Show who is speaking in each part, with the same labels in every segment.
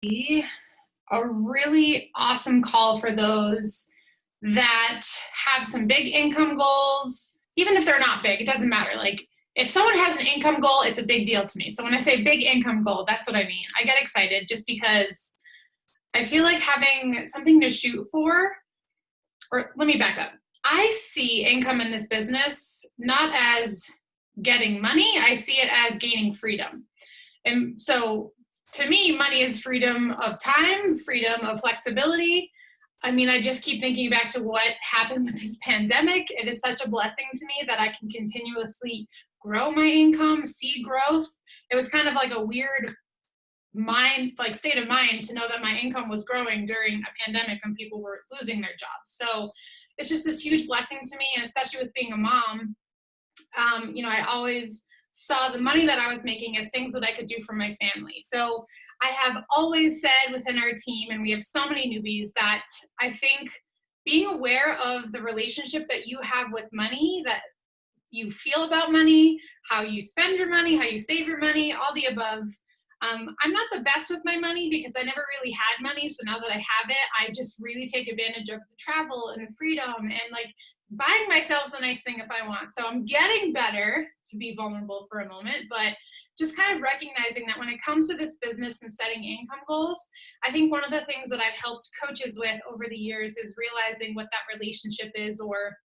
Speaker 1: A really awesome call for those that have some big income goals. Even if they're not big, it doesn't matter. Like, if someone has an income goal, it's a big deal to me. So when I say big income goal, that's what I mean. I get excited just because I feel like having something to shoot for, or let me back up. I see income in this business not as getting money, I see it as gaining freedom. And so to me, money is freedom of time, freedom of flexibility. I mean, I just keep thinking back to what happened with this pandemic. It is such a blessing to me that I can continuously grow my income, see growth. It was kind of like a weird state of mind to know that my income was growing during a pandemic and people were losing their jobs. So it's just this huge blessing to me, and especially with being a mom, I always saw the money that I was making as things that I could do for my family. So I have always said within our team, and we have so many newbies, that I think being aware of the relationship that you have with money, that you feel about money, how you spend your money, how you save your money, all the above. I'm not the best with my money because I never really had money. So now that I have it, I just really take advantage of the travel and the freedom and like buying myself the nice thing if I want. So I'm getting better, to be vulnerable for a moment, but just kind of recognizing that when it comes to this business and setting income goals, I think one of the things that I've helped coaches with over the years is realizing what that relationship is, or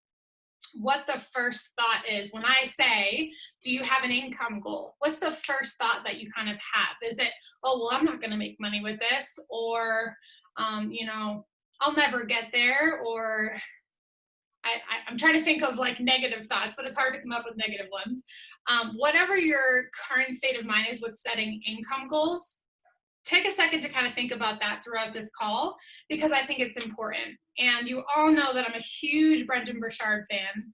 Speaker 1: what the first thought is. When I say, do you have an income goal? What's the first thought that you kind of have? Is it, oh, well, I'm not going to make money with this, or, I'll never get there, or I'm trying to think of like negative thoughts, but it's hard to come up with negative ones. Whatever your current state of mind is with setting income goals, take a second to kind of think about that throughout this call, because I think it's important. And you all know that I'm a huge Brendan Burchard fan.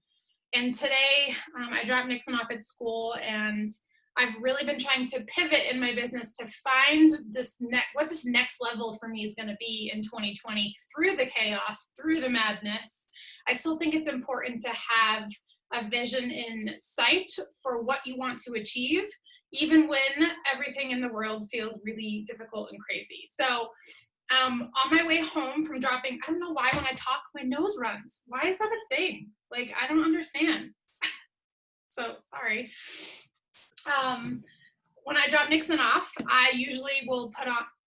Speaker 1: And today I dropped Nixon off at school, and I've really been trying to pivot in my business to find what this next level for me is going to be in 2020 through the chaos, through the madness. I still think it's important to have a vision in sight for what you want to achieve, even when everything in the world feels really difficult and crazy. So on my way home from dropping, I don't know why when I talk, my nose runs. Why is that a thing? Like, I don't understand. So sorry. When I drop Nixon off, I usually will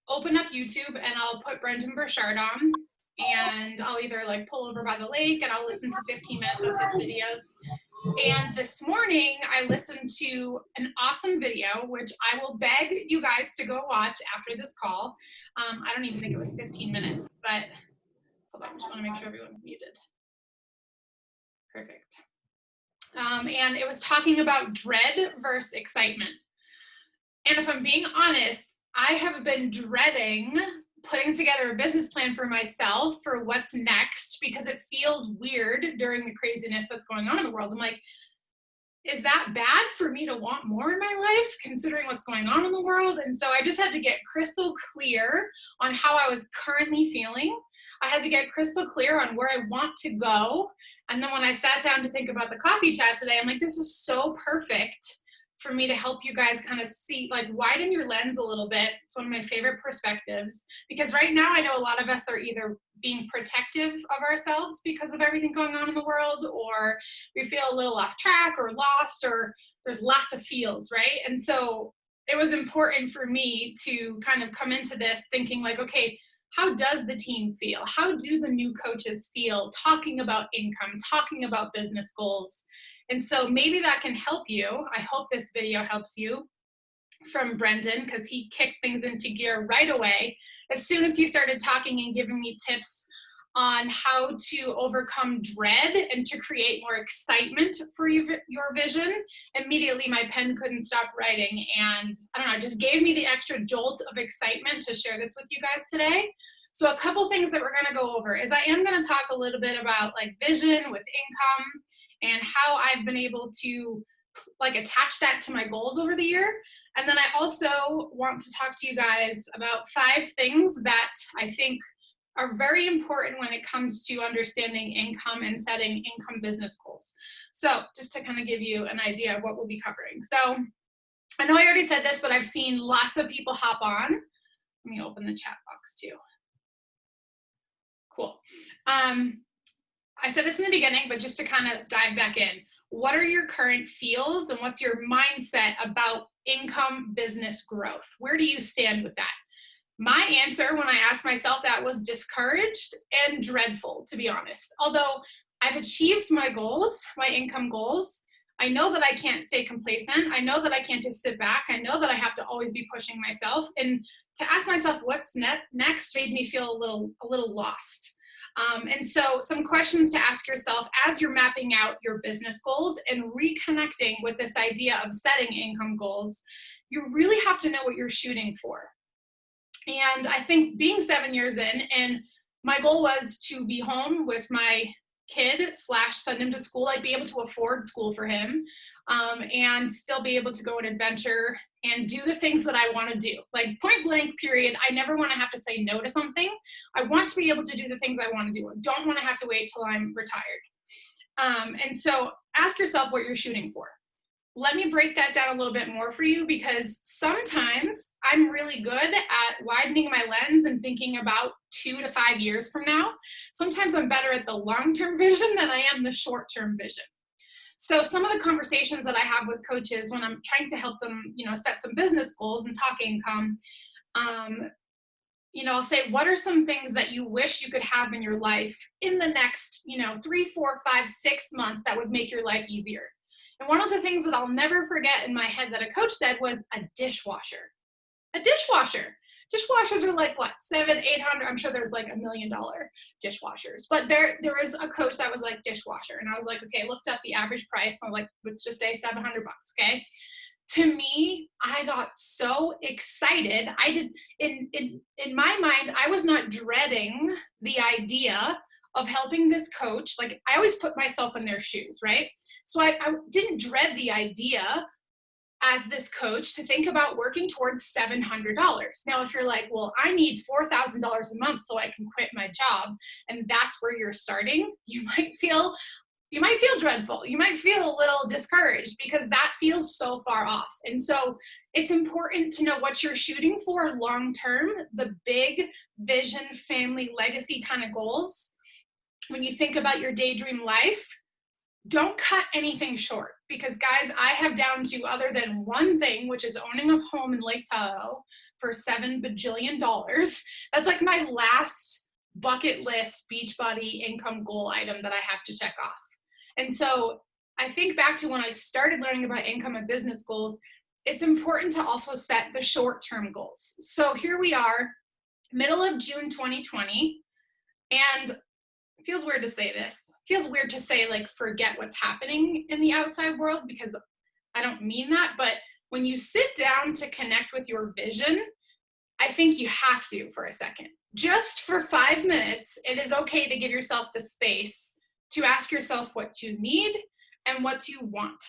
Speaker 1: open up YouTube and I'll put Brendan Burchard on, and I'll either like pull over by the lake and I'll listen to 15 minutes of his videos. And this morning I listened to an awesome video, which I will beg you guys to go watch after this call. I don't even think it was 15 minutes, but hold on, I just want to make sure everyone's muted. Perfect. And it was talking about dread versus excitement. And if I'm being honest, I have been dreading putting together a business plan for myself for what's next, because it feels weird during the craziness that's going on in the world. I'm like, is that bad for me to want more in my life, considering what's going on in the world? And so I just had to get crystal clear on how I was currently feeling. I had to get crystal clear on where I want to go. And then when I sat down to think about the coffee chat today, I'm like, this is so perfect for me to help you guys kind of see, like, widen your lens a little bit. It's one of my favorite perspectives, because right now I know a lot of us are either being protective of ourselves because of everything going on in the world, or we feel a little off track or lost, or there's lots of feels, right? And so it was important for me to kind of come into this thinking like, okay, how does the team feel? How do the new coaches feel talking about income, talking about business goals? And so maybe that can help you. I hope this video helps you, from Brendan, because he kicked things into gear right away. As soon as he started talking and giving me tips on how to overcome dread and to create more excitement for your vision, immediately my pen couldn't stop writing. And I don't know, it just gave me the extra jolt of excitement to share this with you guys today. So a couple things that we're going to go over is I am going to talk a little bit about like vision with income and how I've been able to like attach that to my goals over the year. And then I also want to talk to you guys about 5 things that I think are very important when it comes to understanding income and setting income business goals. So just to kind of give you an idea of what we'll be covering. So I know I already said this, but I've seen lots of people hop on Let me open the chat box too. Cool. I said this in the beginning, but just to kind of dive back in, what are your current feels and what's your mindset about income business growth? Where do you stand with that? My answer when I asked myself that was discouraged and dreadful, to be honest. Although I've achieved my goals, my income goals, I know that I can't stay complacent. I know that I can't just sit back. I know that I have to always be pushing myself. And to ask myself what's next made me feel a little lost. And so some questions to ask yourself as you're mapping out your business goals and reconnecting with this idea of setting income goals, you really have to know what you're shooting for. And I think being 7 years in, and my goal was to be home with my kid / send him to school, like be able to afford school for him, and still be able to go and adventure and do the things that I want to do. Like point blank, period. I never want to have to say no to something. I want to be able to do the things I want to do. I don't want to have to wait till I'm retired. And so ask yourself what you're shooting for. Let me break that down a little bit more for you, because sometimes I'm really good at widening my lens and thinking about 2 to 5 years from now. Sometimes I'm better at the long-term vision than I am the short-term vision. So some of the conversations that I have with coaches when I'm trying to help them, set some business goals and talk income, I'll say, what are some things that you wish you could have in your life in the next, 3, 4, 5, 6 months that would make your life easier? And one of the things that I'll never forget in my head that a coach said was a dishwasher. A dishwasher. Dishwashers are like what, $700, $800? I'm sure there's like $1 million dishwashers. But there is a coach that was like dishwasher. And I was like, okay, looked up the average price. I'm like, let's just say $700, okay? To me, I got so excited. I did, in my mind, I was not dreading the idea of helping this coach. Like, I always put myself in their shoes, right? So I didn't dread the idea as this coach to think about working towards $700. Now, if you're like, well, I need $4,000 a month so I can quit my job, and that's where you're starting, you might feel dreadful. You might feel a little discouraged because that feels so far off. And so it's important to know what you're shooting for long-term, the big vision, family, legacy kind of goals. When you think about your daydream life, don't cut anything short, because guys, I have down to, other than one thing, which is owning a home in Lake Tahoe for $7 bajillion. That's like my last bucket list Beachbody income goal item that I have to check off. And so I think back to when I started learning about income and business goals, it's important to also set the short-term goals. So here we are, middle of June 2020, and it feels weird to say this. It feels weird to say, like, forget what's happening in the outside world, because I don't mean that. But when you sit down to connect with your vision, I think you have to, for a second. Just for 5 minutes, it is okay to give yourself the space to ask yourself what you need and what you want.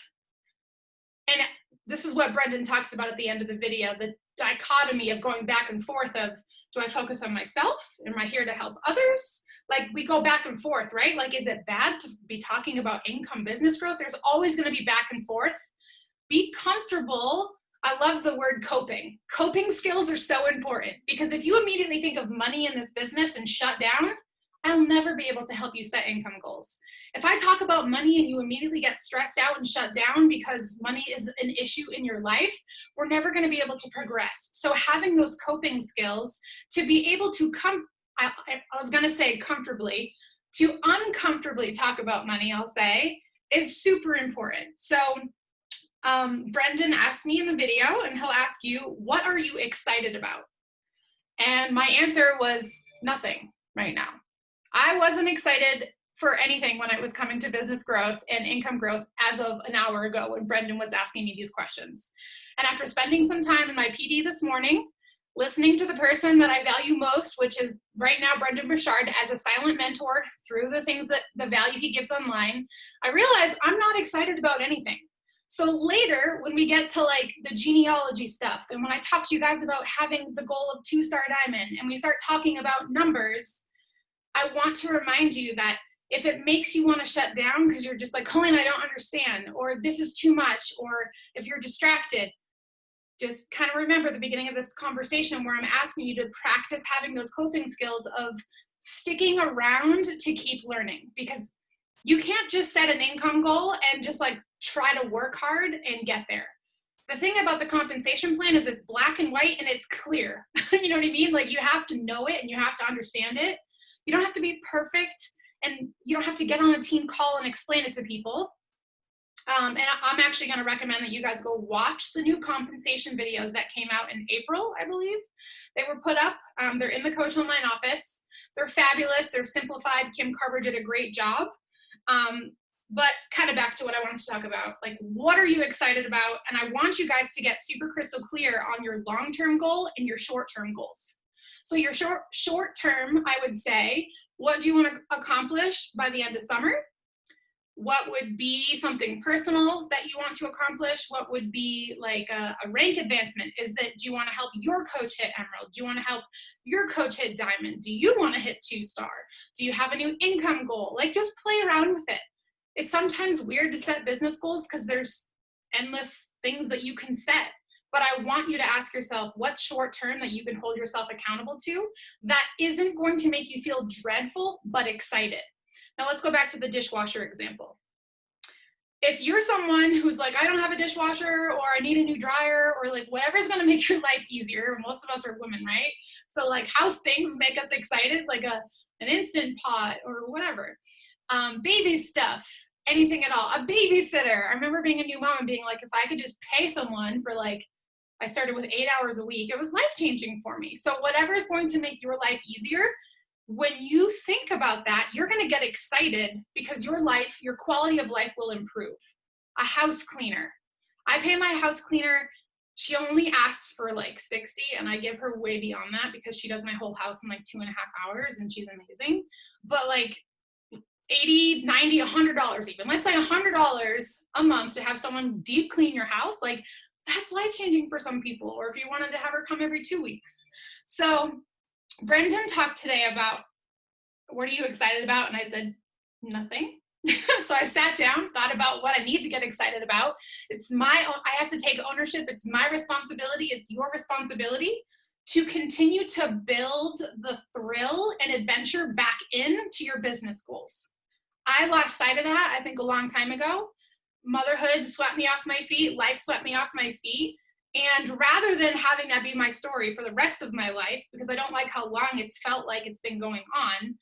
Speaker 1: And this is what Brendan talks about at the end of the video, the dichotomy of going back and forth of, do I focus on myself? Am I here to help others? Like, we go back and forth, right? Like, is it bad to be talking about income business growth? There's always going to be back and forth. Be comfortable. I love the word coping. Coping skills are so important, because if you immediately think of money in this business and shut down, I'll never be able to help you set income goals. If I talk about money and you immediately get stressed out and shut down because money is an issue in your life, we're never going to be able to progress. So having those coping skills to be able to I was going to say comfortably, to uncomfortably talk about money, I'll say, is super important. So Brendan asked me in the video, and he'll ask you, what are you excited about? And my answer was nothing right now. I wasn't excited for anything when it was coming to business growth and income growth as of an hour ago when Brendan was asking me these questions. And after spending some time in my PD this morning, listening to the person that I value most, which is right now Brendan Burchard, as a silent mentor through the things that the value he gives online, I realized I'm not excited about anything. So later, when we get to like the genealogy stuff, and when I talk to you guys about having the goal of 2-star diamond, and we start talking about numbers, I want to remind you that if it makes you want to shut down because you're just like, Colleen, I don't understand, or this is too much, or if you're distracted, just kind of remember the beginning of this conversation where I'm asking you to practice having those coping skills of sticking around to keep learning, because you can't just set an income goal and just like try to work hard and get there. The thing about the compensation plan is it's black and white and it's clear. You know what I mean? Like, you have to know it and you have to understand it. You don't have to be perfect, and you don't have to get on a team call and explain it to people. And I'm actually going to recommend that you guys go watch the new compensation videos that came out in April, I believe. They were put up. They're in the Coach Online office. They're fabulous. They're simplified. Kim Carver did a great job. But kind of back to what I wanted to talk about, like, what are you excited about? And I want you guys to get super crystal clear on your long-term goal and your short-term goals. So your short-term, I would say, what do you want to accomplish by the end of summer? What would be something personal that you want to accomplish? What would be like a rank advancement? Is it, do you want to help your coach hit Emerald? Do you want to help your coach hit Diamond? Do you want to hit 2-star? Do you have a new income goal? Like, just play around with it. It's sometimes weird to set business goals because there's endless things that you can set. But I want you to ask yourself, what's short term that you can hold yourself accountable to that isn't going to make you feel dreadful, but excited? Now let's go back to the dishwasher example. If you're someone who's like, I don't have a dishwasher, or I need a new dryer, or like whatever's going to make your life easier, most of us are women, right? So like house things make us excited, like an Instant Pot or whatever. Baby stuff, anything at all. A babysitter. I remember being a new mom and being like, if I could just pay someone for like, I started with 8 hours a week, it was life-changing for me. So whatever is going to make your life easier, when you think about that, you're going to get excited because your life, your quality of life will improve. A house cleaner. I pay my house cleaner. She only asks for like 60, and I give her way beyond that because she does my whole house in like 2.5 hours, and she's amazing. But like $80, $90, $100 even. Let's say $100 a month to have someone deep clean your house. Like, that's life-changing for some people. Or if you wanted to have her come every 2 weeks. So Brendan talked today about, what are you excited about? And I said, nothing. So I sat down, thought about what I need to get excited about. I have to take ownership. It's my responsibility. It's your responsibility to continue to build the thrill and adventure back into your business goals. I lost sight of that, I think, a long time ago. Motherhood swept me off my feet. Life swept me off my feet. And rather than having that be my story for the rest of my life, because I don't like how long it's felt like it's been going on,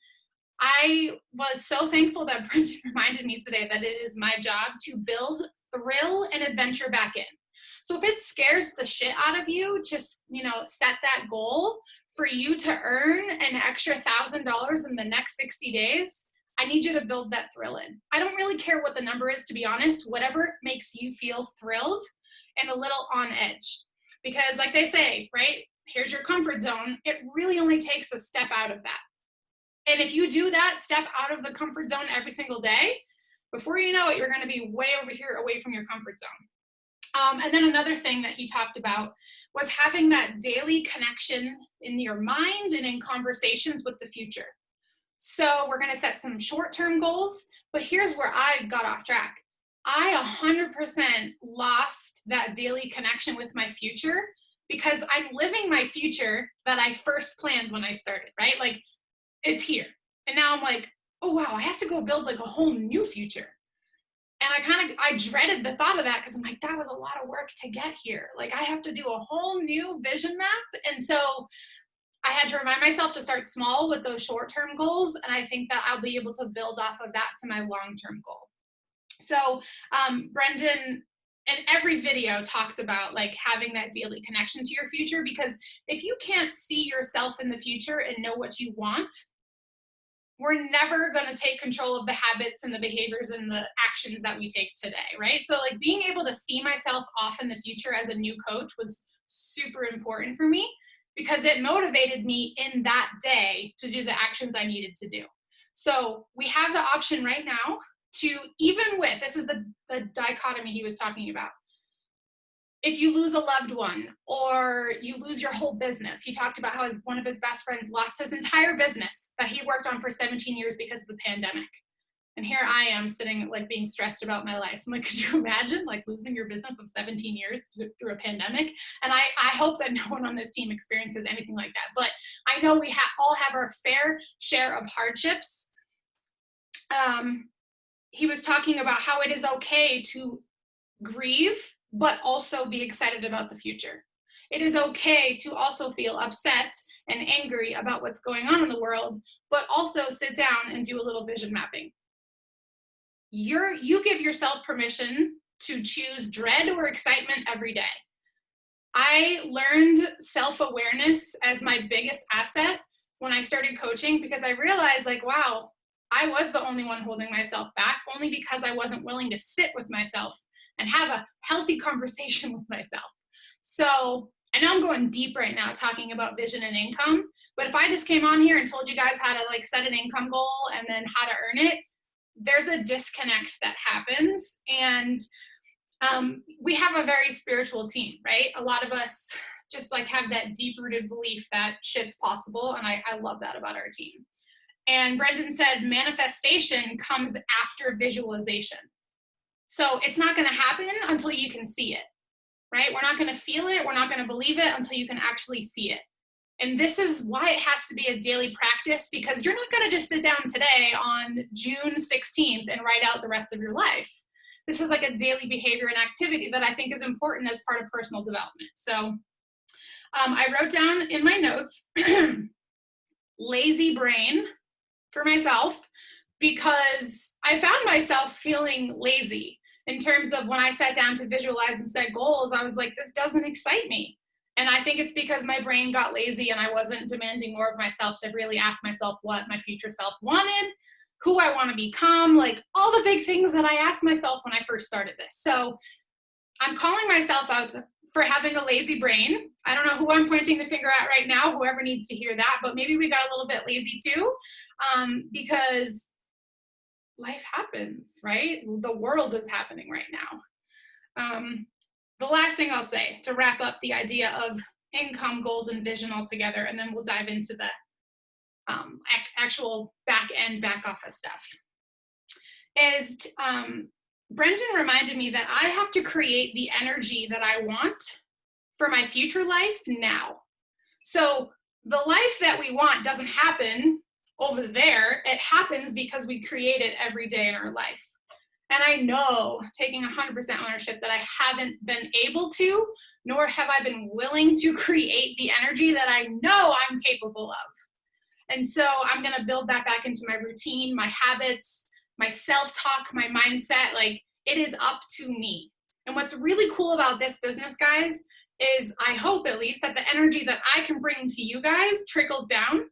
Speaker 1: I was so thankful that Brendan reminded me today that it is my job to build thrill and adventure back in. So if it scares the shit out of you, just, set that goal for you to earn an extra $1,000 in the next 60 days. I need you to build that thrill in. I don't really care what the number is, to be honest, whatever makes you feel thrilled and a little on edge. Because like they say, right, here's your comfort zone. It really only takes a step out of that. And if you do that step out of the comfort zone every single day, before you know it, you're going to be way over here away from your comfort zone. And then another thing that he talked about was having that daily connection in your mind and in conversations with the future. So we're going to set some short-term goals, but here's where I got off track. I 100% lost that daily connection with my future because I'm living my future that I first planned when I started, right? Like, it's here. And now I'm like, oh, wow, I have to go build like a whole new future. And I dreaded the thought of that because I'm like, that was a lot of work to get here. Like, I have to do a whole new vision map. And so I had to remind myself to start small with those short-term goals. And I think that I'll be able to build off of that to my long-term goal. So Brendan, in every video, talks about like having that daily connection to your future, because if you can't see yourself in the future and know what you want, we're never going to take control of the habits and the behaviors and the actions that we take today, right? So like being able to see myself off in the future as a new coach was super important for me because it motivated me in that day to do the actions I needed to do. So we have the option right now to, even with, this is the dichotomy he was talking about. If you lose a loved one or you lose your whole business, he talked about how one of his best friends lost his entire business that he worked on for 17 years because of the pandemic. And here I am sitting like being stressed about my life. I'm like, could you imagine like losing your business of 17 years through a pandemic? And I hope that no one on this team experiences anything like that. But I know we all have our fair share of hardships. He was talking about how it is okay to grieve, but also be excited about the future. It is okay to also feel upset and angry about what's going on in the world, but also sit down and do a little vision mapping. You give yourself permission to choose dread or excitement every day. I learned self-awareness as my biggest asset when I started coaching, because I realized like, wow, I was the only one holding myself back, only because I wasn't willing to sit with myself and have a healthy conversation with myself. So I know I'm going deep right now talking about vision and income, but if I just came on here and told you guys how to like set an income goal and then how to earn it, there's a disconnect that happens. And we have a very spiritual team, right? A lot of us just like have that deep rooted belief that shit's possible. And I love that about our team. And Brendan said manifestation comes after visualization. So it's not going to happen until you can see it, right? We're not going to feel it. We're not going to believe it until you can actually see it. And this is why it has to be a daily practice, because you're not going to just sit down today on June 16th and write out the rest of your life. This is like a daily behavior and activity that I think is important as part of personal development. So I wrote down in my notes, lazy brain for myself, because I found myself feeling lazy in terms of when I sat down to visualize and set goals. I was like, this doesn't excite me. And I think it's because my brain got lazy and I wasn't demanding more of myself to really ask myself what my future self wanted, who I want to become, like all the big things that I asked myself when I first started this. So I'm calling myself out for having a lazy brain. I don't know who I'm pointing the finger at right now, whoever needs to hear that, but maybe we got a little bit lazy too, because life happens, right? The world is happening right now. The last thing I'll say to wrap up the idea of income goals and vision altogether, and then we'll dive into the actual back office stuff, is Brendan reminded me that I have to create the energy that I want for my future life now. So the life that we want doesn't happen over there. It happens because we create it every day in our life. And I know, taking 100% ownership, that I haven't been able to, nor have I been willing to create the energy that I know I'm capable of. And so I'm going to build that back into my routine, my habits, my self-talk, my mindset. Like, it is up to me. And what's really cool about this business, guys, is I hope at least that the energy that I can bring to you guys trickles down.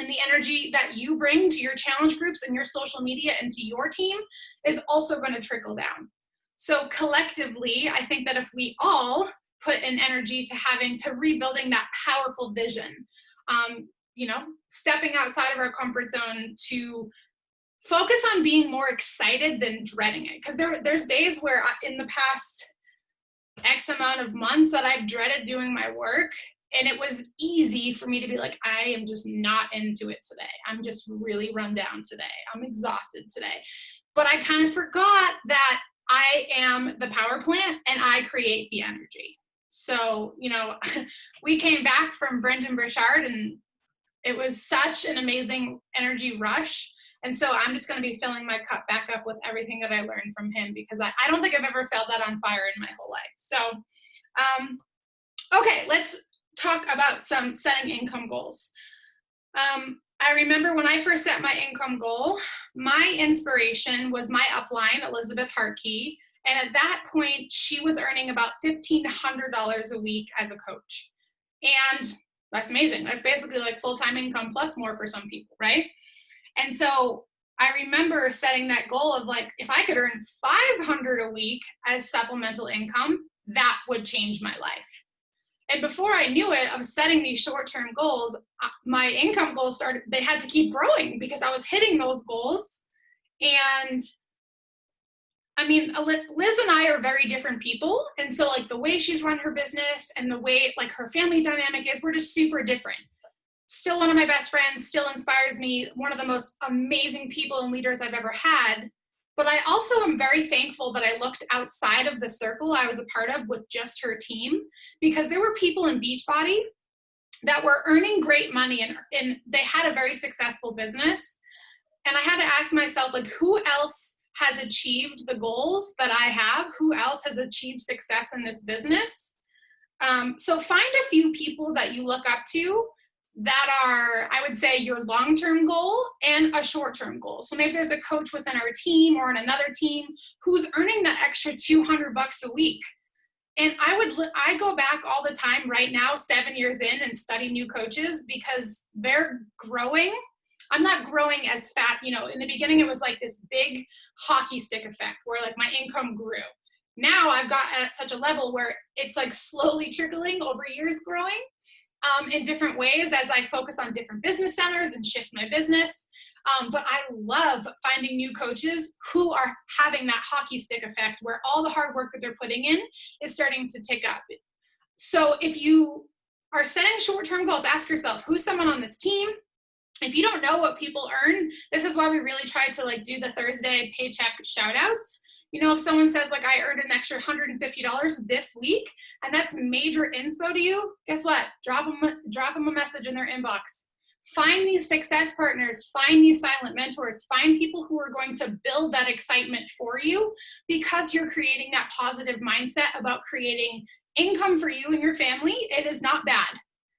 Speaker 1: And the energy that you bring to your challenge groups and your social media and to your team is also going to trickle down. So collectively, I think that if we all put an energy to rebuilding that powerful vision, stepping outside of our comfort zone to focus on being more excited than dreading it. Because there's days where in the past X amount of months that I've dreaded doing my work. And it was easy for me to be like, I am just not into it today. I'm just really run down today. I'm exhausted today. But I kind of forgot that I am the power plant and I create the energy. So, we came back from Brendan Burchard and it was such an amazing energy rush. And so I'm just going to be filling my cup back up with everything that I learned from him, because I don't think I've ever felt that on fire in my whole life. So, okay, let's talk about some setting income goals. I remember when I first set my income goal, my inspiration was my upline, Elizabeth Hartkey. And at that point, she was earning about $1,500 a week as a coach. And that's amazing. That's basically like full-time income plus more for some people, right? And so I remember setting that goal of like, if I could earn $500 a week as supplemental income, that would change my life. And before I knew it, of setting these short-term goals, my income goals they had to keep growing because I was hitting those goals. And I mean, Liz and I are very different people. And so like the way she's run her business and the way like her family dynamic is, we're just super different. still one of my best friends, still inspires me, one of the most amazing people and leaders I've ever had. But I also am very thankful that I looked outside of the circle I was a part of with just her team, because there were people in Beachbody that were earning great money and they had a very successful business. And I had to ask myself, like, who else has achieved the goals that I have? Who else has achieved success in this business? So find a few people that you look up to that are, I would say, your long-term goal and a short-term goal. So maybe there's a coach within our team or in another team who's earning that extra $200 a week. And I go back all the time right now, 7 years in, and study new coaches because they're growing. I'm not growing as fat, in the beginning it was like this big hockey stick effect where like my income grew. Now I've got at such a level where it's like slowly trickling over years growing in different ways as I focus on different business centers and shift my business. But I love finding new coaches who are having that hockey stick effect where all the hard work that they're putting in is starting to tick up. So if you are setting short-term goals, ask yourself, who's someone on this team? If you don't know what people earn, this is why we really try to like do the Thursday paycheck shout outs. If someone says like I earned an extra $150 this week and that's major inspo to you, guess what? Drop them a message in their inbox. Find these success partners, find these silent mentors, find people who are going to build that excitement for you because you're creating that positive mindset about creating income for you and your family. It is not bad.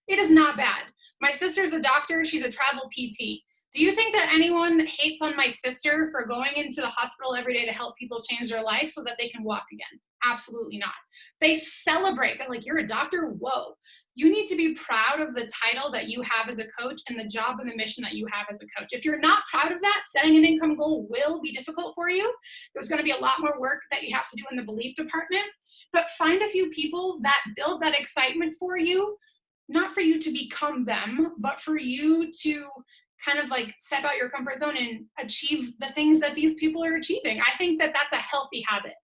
Speaker 1: It is not bad. My sister's a doctor. She's a travel PT. Do you think that anyone hates on my sister for going into the hospital every day to help people change their life so that they can walk again? Absolutely not. They celebrate. They're like, you're a doctor? Whoa. You need to be proud of the title that you have as a coach and the job and the mission that you have as a coach. If you're not proud of that, setting an income goal will be difficult for you. There's going to be a lot more work that you have to do in the belief department, but find a few people that build that excitement for you, not for you to become them, but for you to kind of like step out your comfort zone and achieve the things that these people are achieving. I think that that's a healthy habit.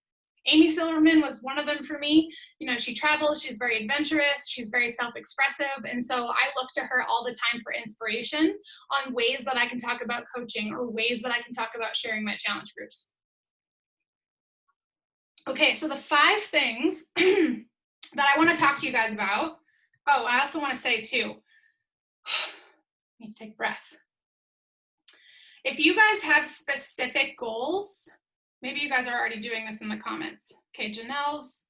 Speaker 1: Amy Silverman was one of them for me. She travels, she's very adventurous, she's very self-expressive. And so I look to her all the time for inspiration on ways that I can talk about coaching or ways that I can talk about sharing my challenge groups. Okay, so the 5 things that I want to talk to you guys about. Oh, I also want to say too, need to take a breath. If you guys have specific goals, maybe you guys are already doing this in the comments. Okay, Janelle's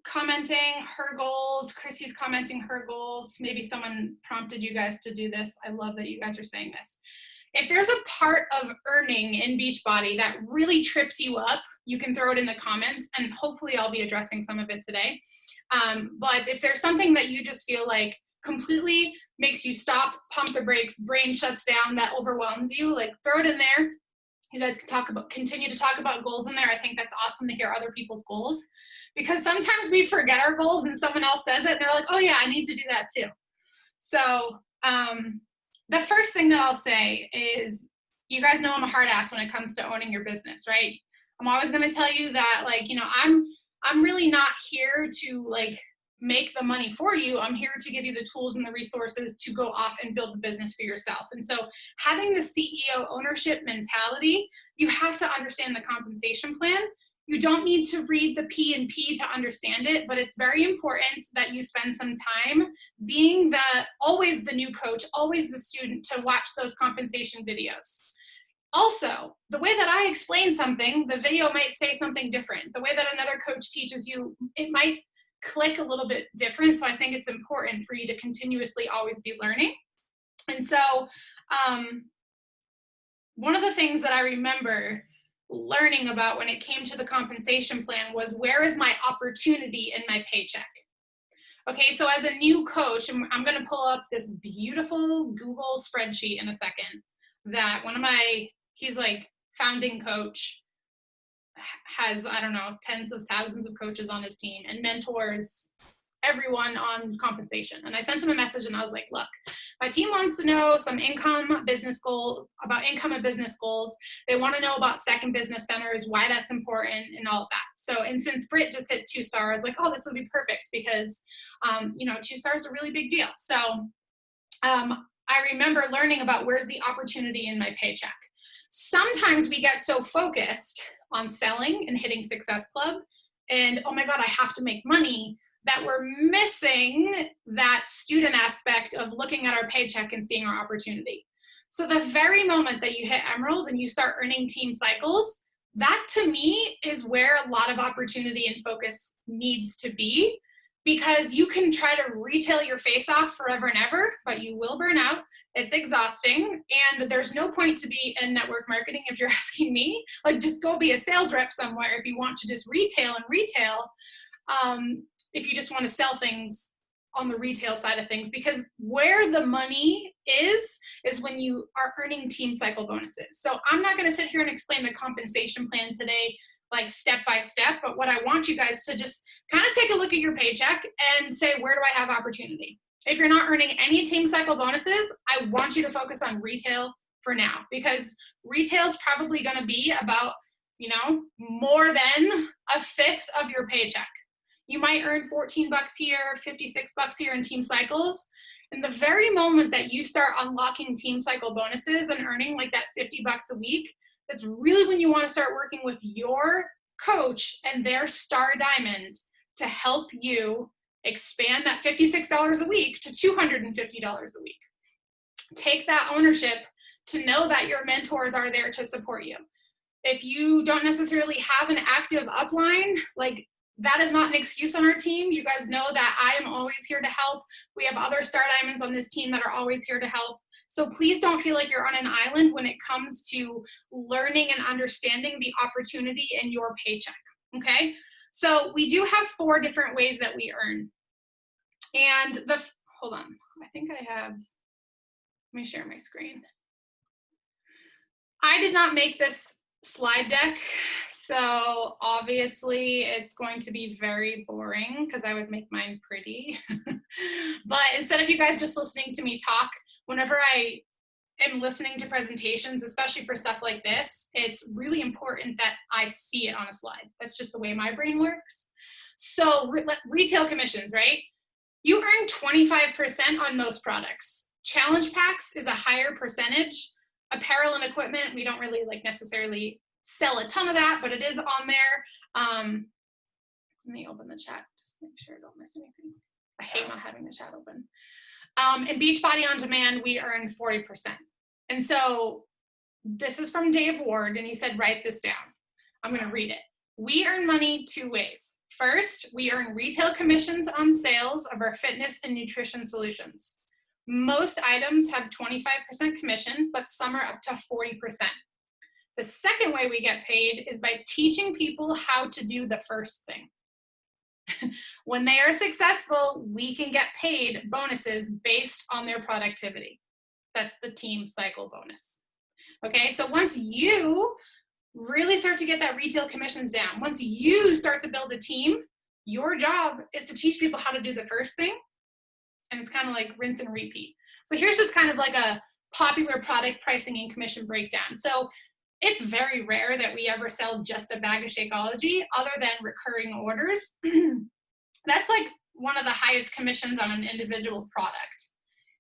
Speaker 1: commenting her goals. Chrissy's commenting her goals. Maybe someone prompted you guys to do this. I love that you guys are saying this. If there's a part of earning in Beachbody that really trips you up, you can throw it in the comments and hopefully I'll be addressing some of it today. But if there's something that you just feel like completely makes you stop, pump the brakes, brain shuts down, that overwhelms you, like throw it in there. You guys can continue to talk about goals in there. I think that's awesome to hear other people's goals because sometimes we forget our goals and someone else says it and they're like, oh yeah, I need to do that too. So the first thing that I'll say is, you guys know I'm a hard ass when it comes to owning your business, right? I'm always going to tell you that, like, I'm really not here to like make the money for you. I'm here to give you the tools and the resources to go off and build the business for yourself. And so having the CEO ownership mentality, you have to understand the compensation plan. You don't need to read the P&P to understand it, but it's very important that you spend some time being always the new coach, always the student, to watch those compensation videos. Also, the way that I explain something, the video might say something different. The way that another coach teaches you, it might click a little bit different. So I think it's important for you to continuously always be learning. And so one of the things that I remember learning about when it came to the compensation plan was, where is my opportunity in my paycheck? Okay, so as a new coach, I'm going to pull up this beautiful Google spreadsheet in a second that he's like founding coach, has, I don't know, tens of thousands of coaches on his team and mentors everyone on compensation. And I sent him a message and I was like, look, my team wants to know some income and business goals. They want to know about second business centers, why that's important and all of that. So, and since Britt just hit 2 stars, like, oh, this would be perfect because, 2 stars is a really big deal. So I remember learning about where's the opportunity in my paycheck. Sometimes we get so focused on selling and hitting Success Club and, oh my God, I have to make money, that we're missing that student aspect of looking at our paycheck and seeing our opportunity. So the very moment that you hit Emerald and you start earning team cycles, that to me is where a lot of opportunity and focus needs to be, because you can try to retail your face off forever and ever, but you will burn out. It's exhausting, and there's no point to be in network marketing if you're asking me. Like, just go be a sales rep somewhere if you want to just retail and retail. If you just want to sell things on the retail side of things, because where the money is when you are earning team cycle bonuses. So I'm not going to sit here and explain the compensation plan today, like step by step, but what I want you guys to just kind of take a look at your paycheck and say, where do I have opportunity? If you're not earning any team cycle bonuses, I want you to focus on retail for now, because retail is probably going to be about, more than a fifth of your paycheck. You might earn 14 bucks here, 56 bucks here in team cycles. And the very moment that you start unlocking team cycle bonuses and earning like that 50 bucks a week, that's really when you want to start working with your coach and their star diamond to help you expand that $56 a week to $250 a week. Take that ownership to know that your mentors are there to support you. If you don't necessarily have an active upline, like, that is not an excuse on our team. You guys know that I am always here to help. We have other star diamonds on this team that are always here to help. So please don't feel like you're on an island when it comes to learning and understanding the opportunity in your paycheck, okay? So we do have 4 different ways that we earn. And hold on, I think I have, let me share my screen. I did not make this slide deck, so obviously it's going to be very boring because I would make mine pretty. But instead of you guys just listening to me talk, whenever I am listening to presentations, especially for stuff like this, it's really important that I see it on a slide. That's just the way my brain works. So retail commissions, right? You earn 25% on most products. Challenge packs is a higher percentage. Apparel and equipment, we don't really necessarily sell a ton of that, but it is on there. Let me open the chat, just make sure I don't miss anything. I hate not having the chat open. In Beachbody On Demand, we earn 40%. And so this is from Dave Ward, and he said, write this down. I'm going to read it. We earn money 2 ways. First, we earn retail commissions on sales of our fitness and nutrition solutions. Most items have 25% commission, but some are up to 40%. The second way we get paid is by teaching people how to do the first thing. When they are successful, we can get paid bonuses based on their productivity. That's the team cycle bonus. Okay, so once you really start to get that retail commissions down, once you start to build a team, your job is to teach people how to do the first thing. And it's kind of like rinse and repeat. So here's just kind of like a popular product pricing and commission breakdown. So it's very rare that we ever sell just a bag of Shakeology other than recurring orders. That's like one of the highest commissions on an individual product.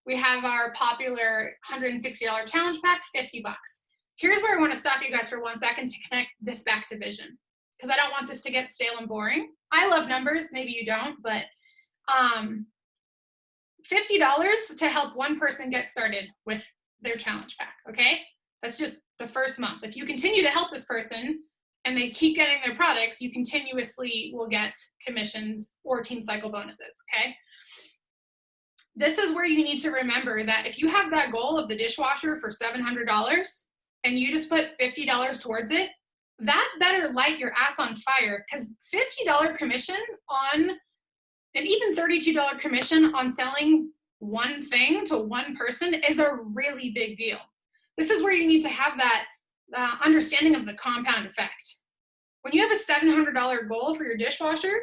Speaker 1: We have our popular $160 challenge pack, 50 bucks. Here's where I want to stop you guys for 1 second to connect this back to vision, because I don't want this to get stale and boring. I love numbers, maybe you don't, but $50 to help one person get started with their challenge pack, okay? That's just the first month. If you continue to help this person and they keep getting their products, you continuously will get commissions or team cycle bonuses, okay? This is where you need to remember that if you have that goal of the dishwasher for $700 and you just put $50 towards it, that better light your ass on fire, because $50 commission on, and even $32 commission on selling one thing to one person is a really big deal. This is where you need to have that understanding of the compound effect. When you have a $700 goal for your dishwasher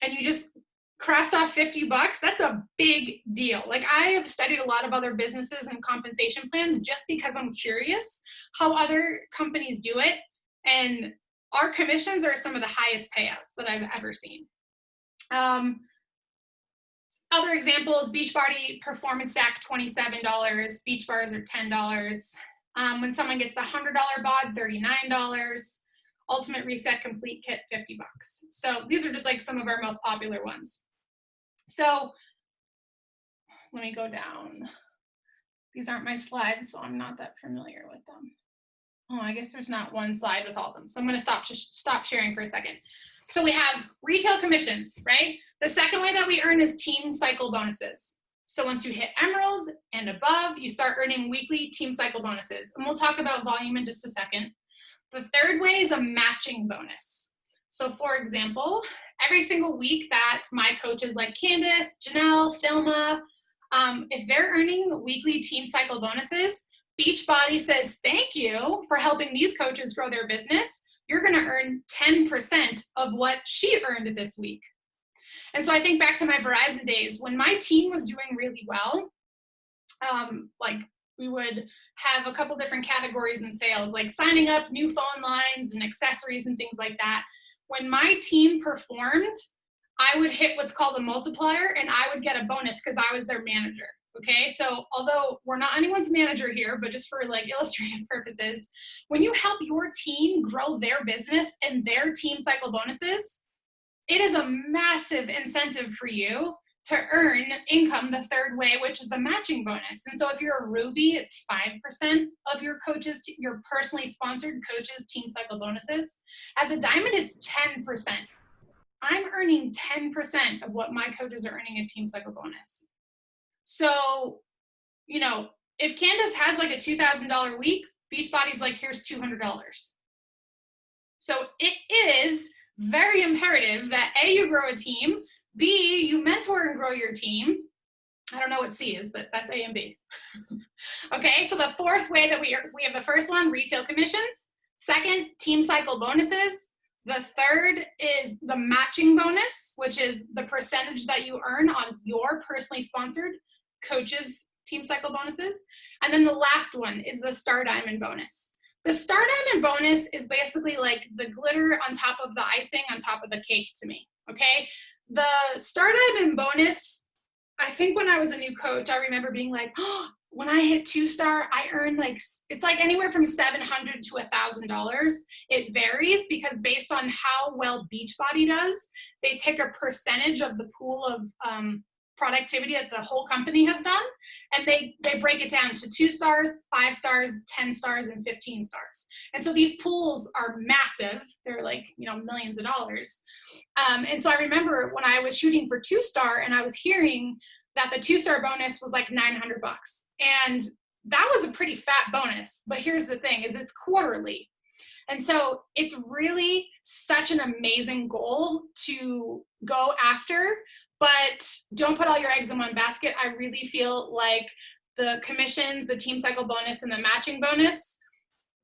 Speaker 1: and you just crossed off 50 bucks, that's a big deal. Like, I have studied a lot of other businesses and compensation plans just because I'm curious how other companies do it. And our commissions are some of the highest payouts that I've ever seen. Other examples, Beachbody Performance Stack, $27. Beach bars are $10. When someone gets the $100 bod, $39. Ultimate Reset Complete Kit, $50. So these are just like some of our most popular ones. So let me go down. These aren't my slides, so I'm not that familiar with them. Oh, I guess there's not one slide with all of them. So I'm going to stop sharing for a second. So we have retail commissions, right? The second way that we earn is team cycle bonuses. So once you hit Emerald and above, you start earning weekly team cycle bonuses. And we'll talk about volume in just a second. The third way is a matching bonus. So for example, every single week that my coaches like Candace, Janelle, Filma, if they're earning weekly team cycle bonuses, Beachbody says, thank you for helping these coaches grow their business. You're going to earn 10% of what she earned this week. And so I think back to my Verizon days when my team was doing really well, like we would have a couple different categories in sales, like signing up new phone lines and accessories and things like that. When my team performed, I would hit what's called a multiplier and I would get a bonus because I was their manager. Okay, so although we're not anyone's manager here, but just for like illustrative purposes, when you help your team grow their business and their team cycle bonuses, it is a massive incentive for you to earn income the third way, which is the matching bonus. And so if you're a Ruby, it's 5% of your coaches, your personally sponsored coaches' team cycle bonuses. As a Diamond, it's 10%. I'm earning 10% of what my coaches are earning a team cycle bonus. So, you know, if Candace has like a $2,000 week, Beachbody's like, here's $200. So it is very imperative that A, you grow a team, B, you mentor and grow your team. I don't know what C is, but that's A and B. Okay, so the fourth way that we have the first one, retail commissions. Second, team cycle bonuses. The third is the matching bonus, which is the percentage that you earn on your personally sponsored coaches' team cycle bonuses. And then the last one is the Star Diamond bonus. The Star Diamond bonus is basically like the glitter on top of the icing on top of the cake to me, okay? The Star Diamond bonus, I think when I was a new coach, I remember being like, oh, when I hit 2-star, I earn like, it's like anywhere from $700 to $1,000. It varies because based on how well Beachbody does, they take a percentage of the pool of productivity that the whole company has done, and they break it down to 2 stars, 5 stars, 10 stars, and 15 stars. And so these pools are massive. They're like, you know, millions of dollars. And so I remember when I was shooting for 2-star and I was hearing that the 2-star bonus was like $900. And that was a pretty fat bonus. But here's the thing is it's quarterly. And so it's really such an amazing goal to go after, but don't put all your eggs in one basket. I really feel like the commissions, the team cycle bonus, and the matching bonus,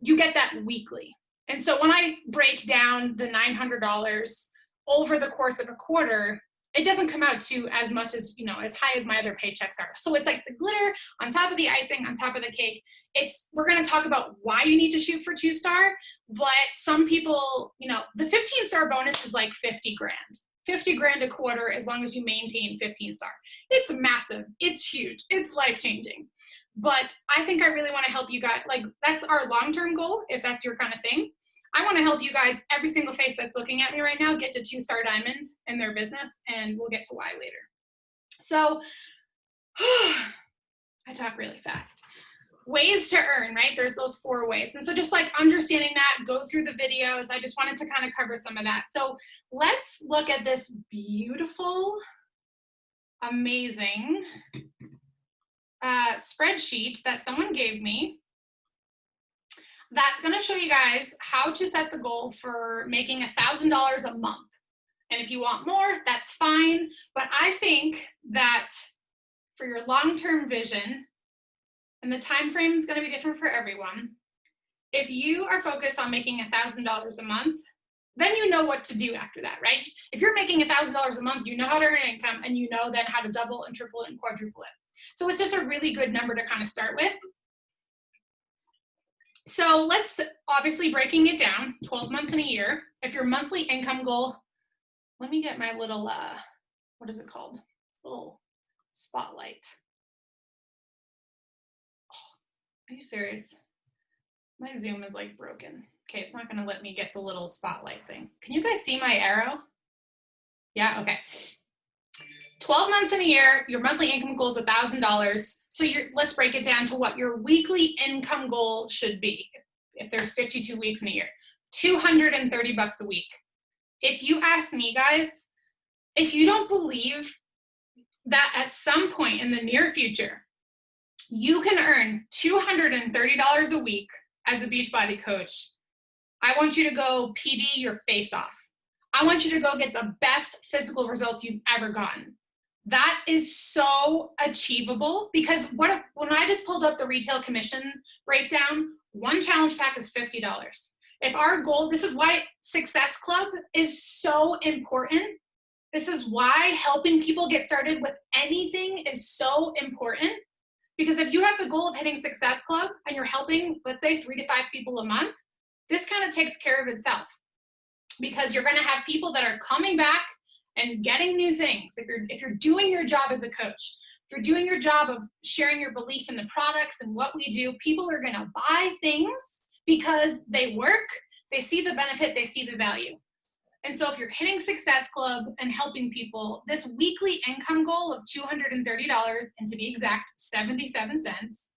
Speaker 1: you get that weekly. And so when I break down the $900 over the course of a quarter, it doesn't come out to as much as, you know, as high as my other paychecks are. So it's like the glitter on top of the icing, on top of the cake. We're going to talk about why you need to shoot for 2-star, but some people, you know, the 15-star bonus is like 50 grand. 50 grand a quarter as long as you maintain 15-star. It's massive. It's huge. It's life-changing. But I think I really want to help you guys. Like, that's our long-term goal, if that's your kind of thing. I want to help you guys, every single face that's looking at me right now, get to 2-star diamond in their business, and we'll get to why later. So, I talk really fast. Ways to earn, right? There's those 4 ways. And so just like understanding that, go through the videos. I just wanted to kind of cover some of that. So let's look at this beautiful, amazing spreadsheet that someone gave me. That's going to show you guys how to set the goal for making $1,000 a month. And if you want more, that's fine. But I think that for your long-term vision, and the time frame is going to be different for everyone, if you are focused on making $1,000 a month, then you know what to do after that, right? If you're making $1,000 a month, you know how to earn income, and you know then how to double and triple it and quadruple it. So it's just a really good number to kind of start with. So let's, obviously breaking it down, 12 months in a year. If your monthly income goal, let me get my little, what is it called? Little spotlight. Oh, are you serious? My Zoom is like broken. Okay, it's not gonna let me get the little spotlight thing. Can you guys see my arrow? Yeah, okay. 12 months in a year, your monthly income goal is $1,000. So let's break it down to what your weekly income goal should be. If there's 52 weeks in a year, $230 a week. If you ask me, guys, if you don't believe that at some point in the near future, you can earn $230 a week as a Beachbody coach, I want you to go PD your face off. I want you to go get the best physical results you've ever gotten. That is so achievable because when I just pulled up the retail commission breakdown, one challenge pack is $50. If our goal, this is why Success Club is so important. This is why helping people get started with anything is so important. Because if you have the goal of hitting Success Club and you're helping, let's say 3 to 5 people a month, this kind of takes care of itself. Because you're going to have people that are coming back and getting new things. If you're doing your job as a coach, if you're doing your job of sharing your belief in the products and what we do, people are going to buy things because they work, they see the benefit, they see the value. And so if you're hitting Success Club and helping people, this weekly income goal of $230, and to be exact, 77 cents,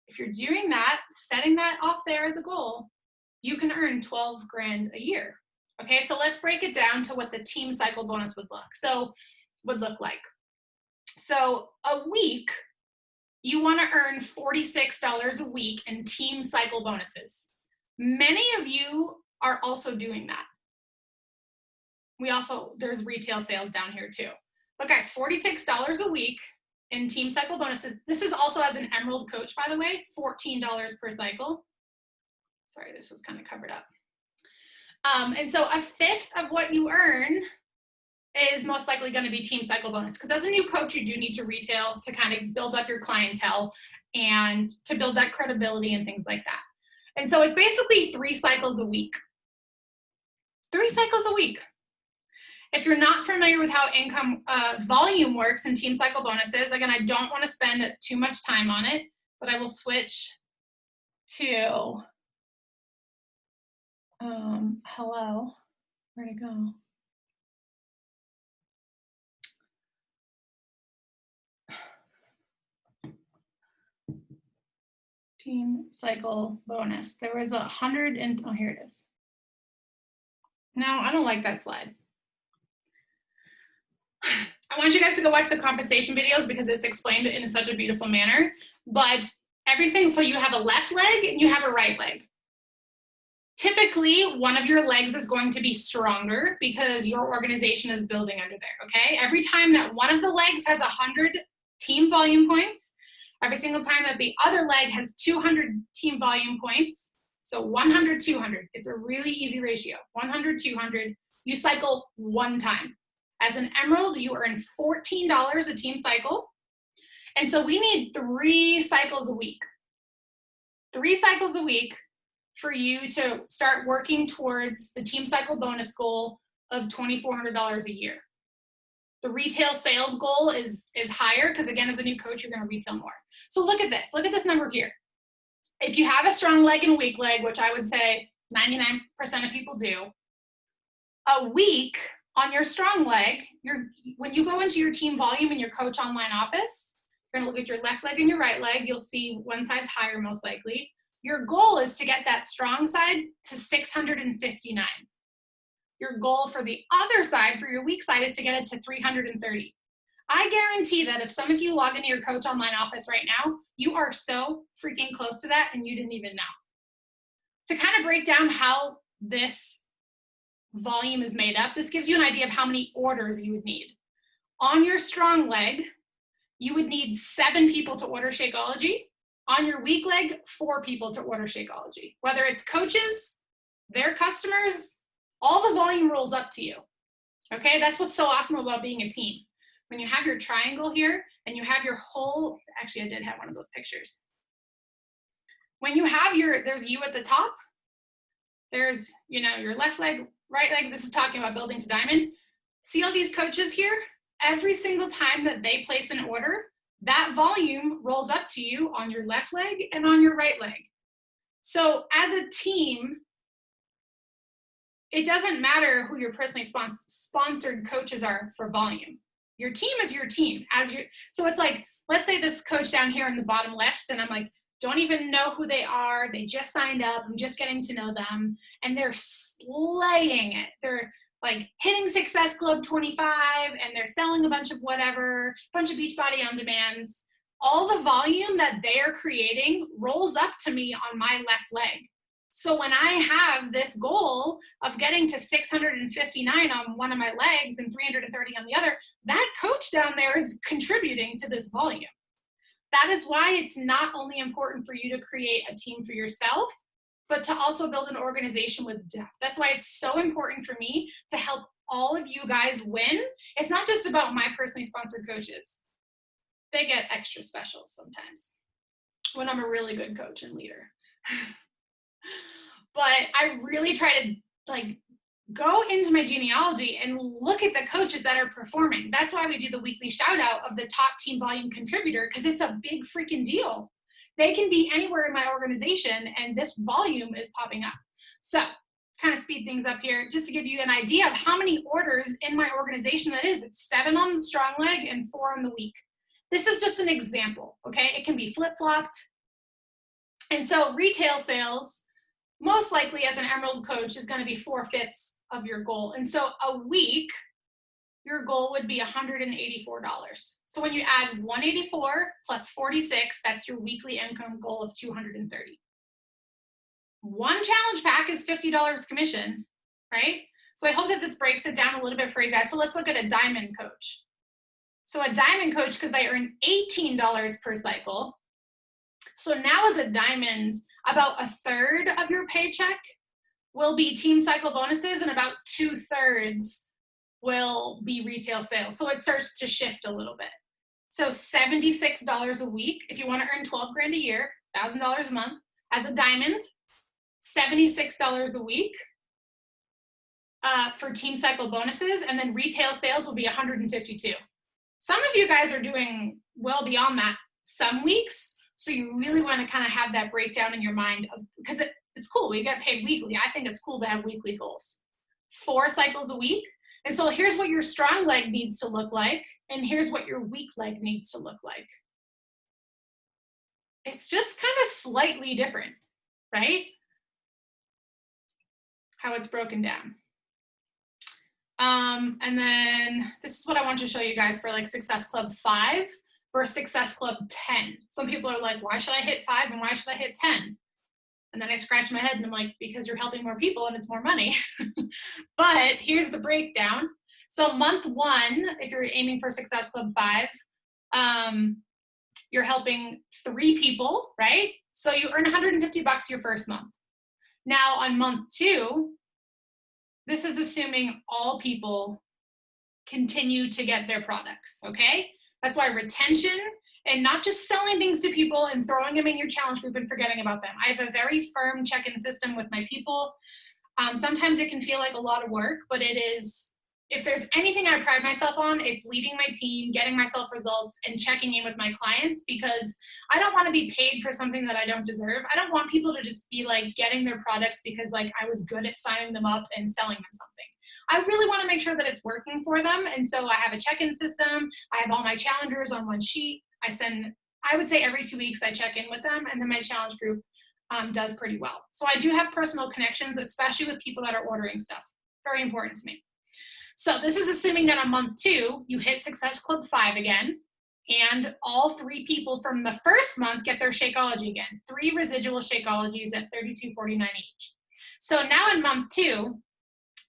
Speaker 1: if you're doing that, setting that off there as a goal, you can earn 12 grand a year. Okay, so let's break it down to what the team cycle bonus would look like. So a week, you want to earn $46 a week in team cycle bonuses. Many of you are also doing that. There's retail sales down here too. But guys, $46 a week in team cycle bonuses. This is also as an Emerald coach, by the way, $14 per cycle. Sorry, this was kind of covered up. And so a fifth of what you earn is most likely going to be team cycle bonus. Because as a new coach, you do need to retail to kind of build up your clientele and to build that credibility and things like that. And so it's basically 3 cycles a week. 3 cycles a week. If you're not familiar with how income volume works in team cycle bonuses, again, I don't want to spend too much time on it, but I will switch to, hello, where'd it go? Team cycle bonus. There was 100 and, oh, here it is. No, I don't like that slide. I want you guys to go watch the compensation videos because it's explained in such a beautiful manner. But so you have a left leg and you have a right leg. Typically, one of your legs is going to be stronger because your organization is building under there, okay? Every time that one of the legs has 100 team volume points, every single time that the other leg has 200 team volume points, so 100, 200, it's a really easy ratio. 100, 200, you cycle 1 time. As an Emerald, you earn $14 a team cycle. And so we need 3 cycles a week. 3 cycles a week for you to start working towards the team cycle bonus goal of $2,400 a year. The retail sales goal is higher because, again, as a new coach, you're going to retail more. So look at this. Look at this number here. If you have a strong leg and a weak leg, which I would say 99% of people do, a week on your strong leg, when you go into your team volume in your coach online office, you're going to look at your left leg and your right leg. You'll see one side's higher most likely. Your goal is to get that strong side to 659. Your goal for the other side, for your weak side, is to get it to 330. I guarantee that if some of you log into your coach online office right now, you are so freaking close to that and you didn't even know. To kind of break down how this volume is made up, this gives you an idea of how many orders you would need. On your strong leg, you would need 7 people to order Shakeology. On your weak leg, 4 people to order Shakeology. Whether it's coaches, their customers, all the volume rolls up to you. Okay, that's what's so awesome about being a team. When you have your triangle here and you have your whole, actually I did have one of those pictures. When you have there's you at the top, there's, your left leg, right leg, this is talking about building to diamond. See all these coaches here? every single time that they place an order, that volume rolls up to you on your left leg and on your right leg. So as a team, it doesn't matter who your personally sponsored coaches are for volume. Your team is your team. So it's like, let's say this coach down here in the bottom left, and I'm like, don't even know who they are. They just signed up. I'm just getting to know them. And they're slaying it. They're like hitting Success Club 25, and they're selling a bunch of whatever, bunch of Beachbody on demands. All the volume that they are creating rolls up to me on my left leg. So when I have this goal of getting to 659 on one of my legs and 330 on the other, that coach down there is contributing to this volume. That is why it's not only important for you to create a team for yourself, but to also build an organization with depth. That's why it's so important for me to help all of you guys win. It's not just about my personally sponsored coaches. They get extra specials sometimes when I'm a really good coach and leader. But I really try to go into my genealogy and look at the coaches that are performing. That's why we do the weekly shout out of the top team volume contributor, because it's a big freaking deal. They can be anywhere in my organization and this volume is popping up. So kind of speed things up here just to give you an idea of how many orders in my organization that is. It's 7 on the strong leg and 4 on the weak. This is just an example, okay? It can be flip-flopped. And so retail sales, most likely as an Emerald coach, is going to be 4/5 of your goal. And so a week, your goal would be $184. So when you add 184 plus 46, that's your weekly income goal of $230. One challenge pack is $50 commission, right? So I hope that this breaks it down a little bit for you guys. So let's look at a diamond coach. So a diamond coach, because they earn $18 per cycle. So now as a diamond, about 1/3 of your paycheck will be team cycle bonuses and about 2/3 will be retail sales. So it starts to shift a little bit. So $76 a week. If you want to earn 12 grand a year, $1,000 a month. As a diamond, $76 a week for team cycle bonuses. And then retail sales will be $152. Some of you guys are doing well beyond that some weeks. So you really want to kind of have that breakdown in your mind because it's cool. We get paid weekly. I think it's cool to have weekly goals. 4 cycles a week. And so here's what your strong leg needs to look like. And here's what your weak leg needs to look like. It's just kind of slightly different, right? How it's broken down. And then this is what I want to show you guys for like Success Club 5 versus Success Club 10. Some people are like, why should I hit 5 and why should I hit 10? And then I scratch my head and I'm like, because you're helping more people and it's more money. But here's the breakdown. So month 1, if you're aiming for Success Club 5, you're helping 3 people, right? So you earn $150 your first month. Now on month 2, this is assuming all people continue to get their products, okay? That's why retention and not just selling things to people and throwing them in your challenge group and forgetting about them. I have a very firm check-in system with my people. Sometimes it can feel like a lot of work, but it is, if there's anything I pride myself on, it's leading my team, getting myself results, and checking in with my clients because I don't want to be paid for something that I don't deserve. I don't want people to just be like getting their products because like I was good at signing them up and selling them something. I really want to make sure that it's working for them. And so I have a check-in system. I have all my challengers on one sheet. I would say every 2 weeks I check in with them, and then my challenge group does pretty well. So I do have personal connections, especially with people that are ordering stuff. Very important to me. So this is assuming that on month 2, you hit Success Club 5 again, and all 3 people from the first month get their Shakeology again. 3 residual Shakeologies at $32.49 each. So now in month 2,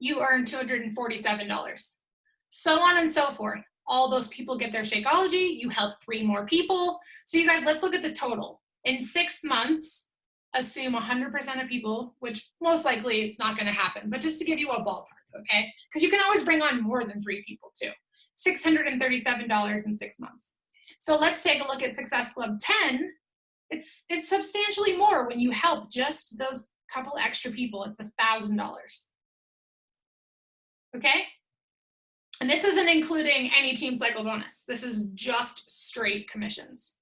Speaker 1: you earn $247. So on and so forth. All those people get their Shakeology. You help 3 more people. So you guys, let's look at the total. In 6 months, assume 100% of people, which most likely it's not going to happen, but just to give you a ballpark, okay? Because you can always bring on more than 3 people too. $637 in 6 months. So let's take a look at Success Club 10. It's substantially more when you help just those couple extra people. It's $1,000. Okay? And this isn't including any team cycle bonus. This is just straight commissions.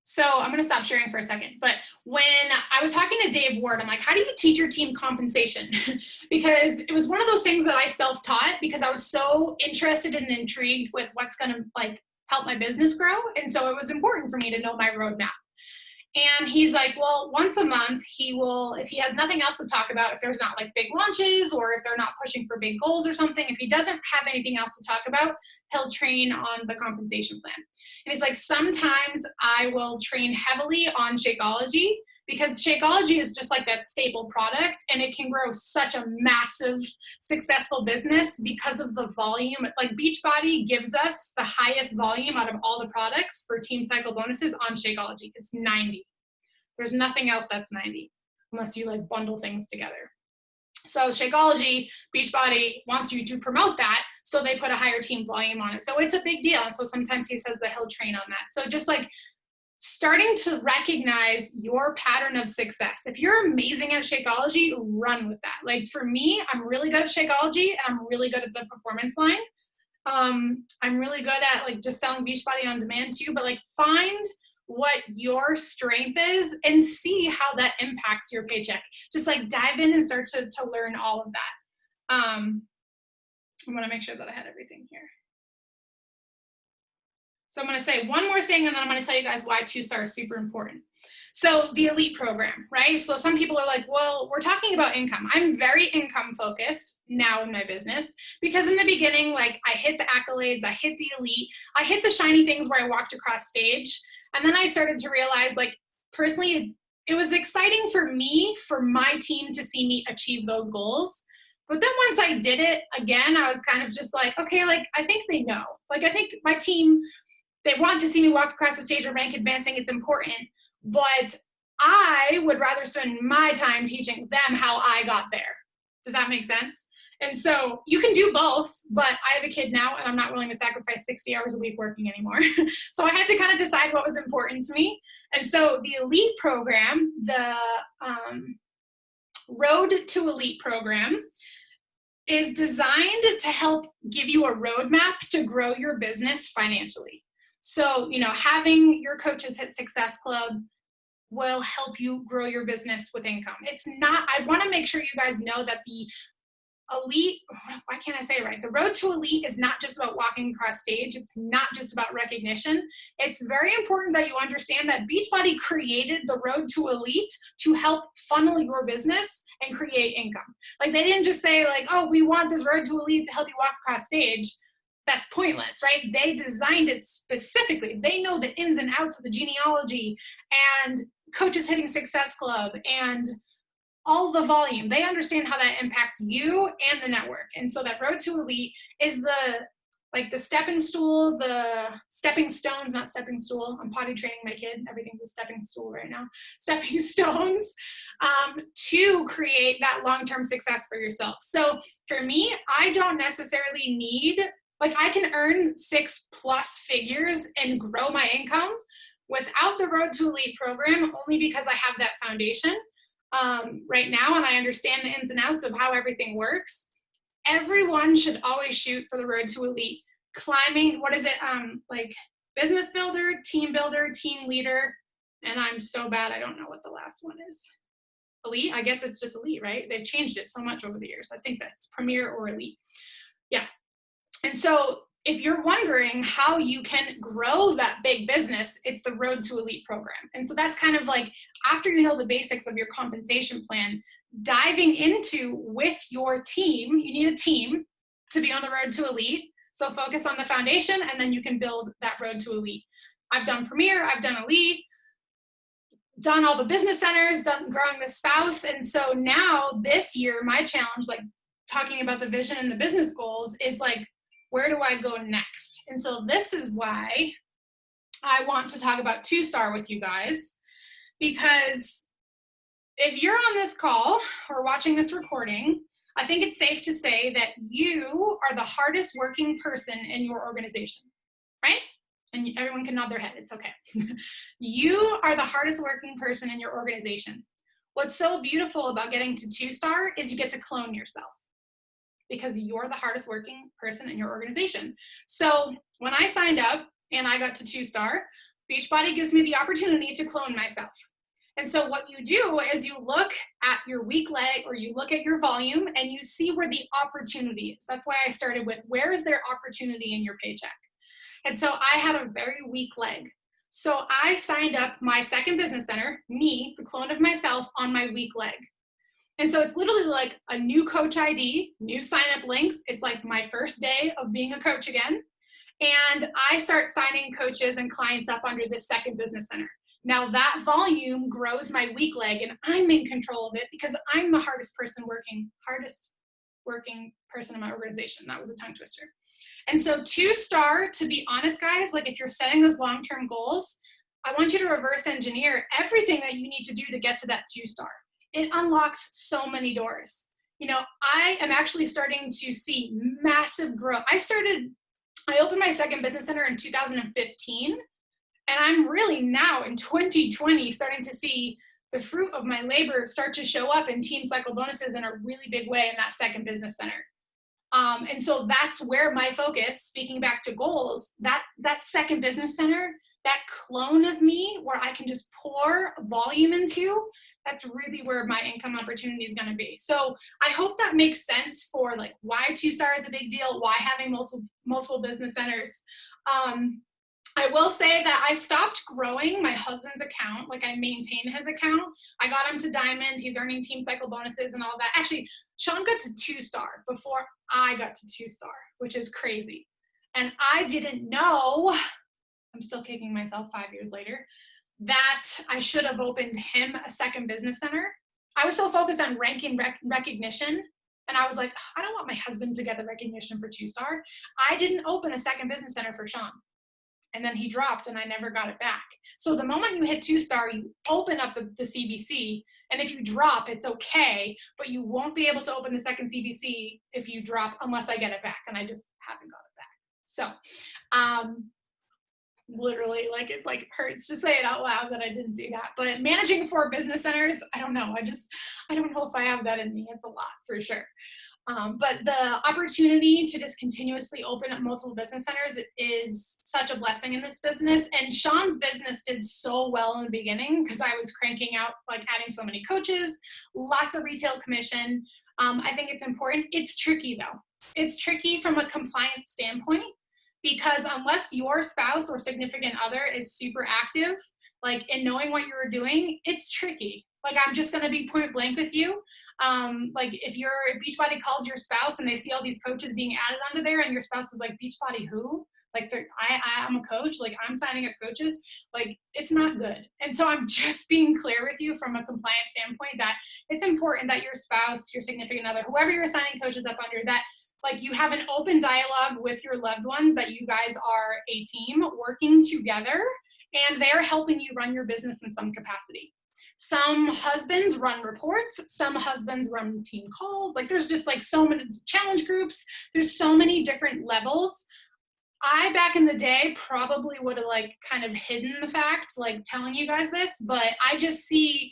Speaker 1: So I'm going to stop sharing for a second. But when I was talking to Dave Ward, I'm like, how do you teach your team compensation? Because it was one of those things that I self-taught because I was so interested and intrigued with what's going to like help my business grow. And so it was important for me to know my roadmap. And he's like, well, once a month, he will, if he has nothing else to talk about, if there's not like big launches or if they're not pushing for big goals or something, if he doesn't have anything else to talk about, he'll train on the compensation plan. And he's like, sometimes I will train heavily on Shakeology because Shakeology is just like that staple product and it can grow such a massive, successful business because of the volume. Like Beachbody gives us the highest volume out of all the products for team cycle bonuses on Shakeology. It's 90. There's nothing else that's 90 unless you like bundle things together. So Shakeology, Beachbody wants you to promote that, so they put a higher team volume on it. So it's a big deal. So sometimes he says that he'll train on that. So just like starting to recognize your pattern of success. If you're amazing at Shakeology, run with that. Like for me, I'm really good at Shakeology and I'm really good at the performance line. I'm really good at like just selling Beachbody on demand too, but like find what your strength is and see how that impacts your paycheck. Just like dive in and start to learn all of that. I want to make sure that I had everything here. So I'm going to say one more thing, and then I'm going to tell you guys why 2-star is super important. So the elite program, right? So some people are like, well, we're talking about income. I'm very income focused now in my business because in the beginning, like I hit the accolades, I hit the elite, I hit the shiny things where I walked across stage. And then I started to realize, like, personally, it was exciting for me, for my team to see me achieve those goals. But then once I did it again, I was kind of just like, okay, like, I think they know. Like, I think my team, they want to see me walk across the stage or rank advancing. It's important. But I would rather spend my time teaching them how I got there. Does that make sense? And so you can do both, but I have a kid now and I'm not willing to sacrifice 60 hours a week working anymore. So I had to kind of decide what was important to me. And so the elite program, the Road to Elite program, is designed to help give you a roadmap to grow your business financially. So, you know, having your Coaches Hit Success Club will help you grow your business with income. It's not, I want to make sure you guys know that the elite, why can't I say it right? The Road to Elite is not just about walking across stage. It's not just about recognition. It's very important that you understand that Beachbody created the Road to Elite to help funnel your business and create income. Like they didn't just say like, oh, we want this Road to Elite to help you walk across stage. That's pointless, right? They designed it specifically. They know the ins and outs of the genealogy and Coaches Hitting Success Club and all the volume. They understand how that impacts you and the network. And so that Road to Elite is the stepping stool, the stepping stones, not stepping stool. I'm potty training my kid. Everything's a stepping stool right now. Stepping stones to create that long-term success for yourself. So for me, I don't necessarily need, like I can earn 6+ figures and grow my income without the Road to Elite program, only because I have that foundation right now and I understand the ins and outs of how everything works. Everyone should always shoot for the Road to Elite. Climbing, what is it? Like business builder, team leader, and I'm so bad I don't know what the last one is. Elite? I guess it's just Elite, right? They've changed it so much over the years. I think that's Premier or Elite. Yeah. And so if you're wondering how you can grow that big business, it's the Road to Elite program. And so that's kind of like, after you know the basics of your compensation plan, diving into with your team, you need a team to be on the Road to Elite. So focus on the foundation and then you can build that Road to Elite. I've done Premier, I've done Elite, done all the business centers, done growing the spouse. And so now this year, my challenge, like talking about the vision and the business goals, is like, where do I go next? And so this is why I want to talk about 2-star with you guys, because if you're on this call or watching this recording, I think it's safe to say that you are the hardest working person in your organization, right? And everyone can nod their head, it's okay. You are the hardest working person in your organization. What's so beautiful about getting to 2-star is you get to clone yourself because you're the hardest working person in your organization. So when I signed up and I got to 2-star, Beachbody gives me the opportunity to clone myself. And so what you do is you look at your weak leg or you look at your volume and you see where the opportunity is. That's why I started with, where is there opportunity in your paycheck? And so I had a very weak leg. So I signed up my second business center, me, the clone of myself, on my weak leg. And so it's literally like a new coach ID, new sign up links. It's like my first day of being a coach again. And I start signing coaches and clients up under this second business center. Now that volume grows my weak leg and I'm in control of it because I'm the hardest working person in my organization. That was a tongue twister. And so 2-star, to be honest, guys, like if you're setting those long-term goals, I want you to reverse engineer everything that you need to do to get to that 2-star. It unlocks so many doors. You know, I am actually starting to see massive growth. I opened my second business center in 2015, and I'm really now in 2020 starting to see the fruit of my labor start to show up in team cycle bonuses in a really big way in that second business center. And so that's where my focus, speaking back to goals, that second business center, that clone of me where I can just pour volume into, that's really where my income opportunity is going to be. So I hope that makes sense for like why 2-star is a big deal, why having multiple business centers. I will say that I stopped growing my husband's account. Like I maintain his account. I got him to Diamond. He's earning team cycle bonuses and all that. Actually, Sean got to 2-star before I got to 2-star, which is crazy. And I didn't know, I'm still kicking myself 5 years later, that I should have opened him a second business center. I was so focused on ranking recognition. And I was like, I don't want my husband to get the recognition for 2-star. I didn't open a second business center for Sean. And then he dropped and I never got it back. So the moment you hit 2-star, you open up the CBC. And if you drop, it's okay, but you won't be able to open the second CBC if you drop unless I get it back. And I just haven't got it back. So literally, like it like hurts to say it out loud that I didn't do that. But managing 4 business centers, I don't know. I don't know if I have that in me. It's a lot for sure. But the opportunity to just continuously open up multiple business centers is such a blessing in this business. And Sean's business did so well in the beginning because I was cranking out, like adding so many coaches, lots of retail commission. I think it's important. It's tricky though. It's tricky from a compliance standpoint because unless your spouse or significant other is super active, like in knowing what you're doing, it's tricky. Like, I'm just going to be point blank with you. Like if Beachbody calls your spouse and they see all these coaches being added onto there and your spouse is like, Beachbody who? Like I'm a coach, like I'm signing up coaches, like it's not good. And so I'm just being clear with you from a compliance standpoint that it's important that your spouse, your significant other, whoever you're signing coaches up under, that like you have an open dialogue with your loved ones, that you guys are a team working together and they're helping you run your business in some capacity. Some husbands run reports, some husbands run team calls. Like there's just like so many challenge groups. There's so many different levels. I, back in the day, probably would have like kind of hidden the fact, like telling you guys this, but I just see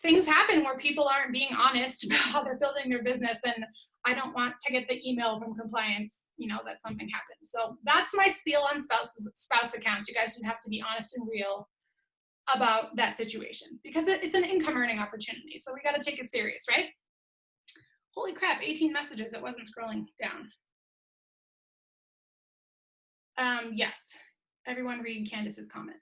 Speaker 1: things happen where people aren't being honest about how they're building their business. And I don't want to get the email from compliance, you know, that something happened. So that's my spiel on spouse accounts. You guys just have to be honest and real about that situation because it's an income earning opportunity. So we got to take it serious, right? Holy crap, 18 messages. It wasn't scrolling down. Yes, everyone read Candace's comment.